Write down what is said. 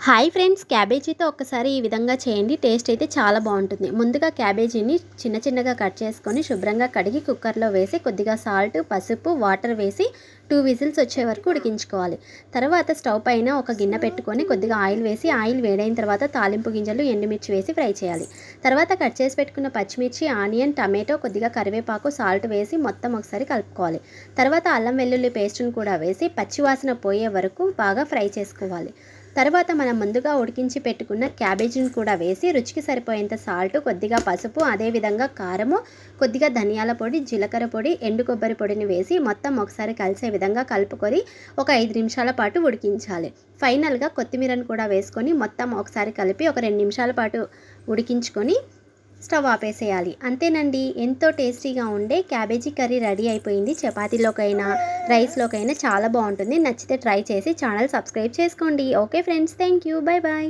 Hi friends, క్యాబేజీతో ఒక్కసారి ఈ విధంగా చేయండి. టేస్ట్ అయితే చాలా బాగుంటుంది. ముందుగా క్యాబేజీని చిన్న చిన్నగా కట్ చేసుకొని శుభ్రంగా కడిగి కుక్కర్లో వేసి కొద్దిగా సాల్ట్, పసుపు, వాటర్ వేసి 2 విజిల్స్ వచ్చే వరకు ఉడికించుకోవాలి. తర్వాత స్టవ్ పైన ఒక గిన్నె పెట్టుకొని కొద్దిగా ఆయిల్ వేసి ఆయిల్ వేడైన తర్వాత తాలింపు గింజలు, ఎండుమిర్చి వేసి ఫ్రై చేయాలి. తర్వాత కట్ చేసి పెట్టుకున్న పచ్చిమిర్చి, ఆనియన్, టమాటో, కొద్దిగా కరివేపాకు, సాల్ట్ వేసి మొత్తం ఒకసారి కలుపుకోవాలి. తర్వాత అల్లం వెల్లుల్లి పేస్ట్ను కూడా వేసి పచ్చివాసన పోయే వరకు బాగా ఫ్రై చేసుకోవాలి. తర్వాత మనం ముందుగా ఉడికించి పెట్టుకున్న క్యాబేజీని కూడా వేసి రుచికి సరిపోయేంత సాల్ట్, కొద్దిగా పసుపు, అదేవిధంగా కారము, కొద్దిగా ధనియాల పొడి, జీలకర్ర పొడి, ఎండు కొబ్బరి పొడిని వేసి మొత్తం ఒకసారి కలిసే విధంగా కలుపుకొని ఒక 5 నిమిషాల పాటు ఉడికించాలి. ఫైనల్గా కొత్తిమీరను కూడా వేసుకొని మొత్తం ఒకసారి కలిపి ఒక 2 నిమిషాల పాటు ఉడికించుకొని స్టవ్ ఆపేసేయాలి. అంతేనండి, ఎంతో టేస్టీగా ఉండే క్యాబేజీ కర్రీ రెడీ అయిపోయింది. చపాతీలోకైనా రైస్లోకైనా చాలా బాగుంటుంది. నచ్చితే ట్రై చేసి ఛానల్ సబ్స్క్రైబ్ చేసుకోండి. Okay friends, thank you, bye bye.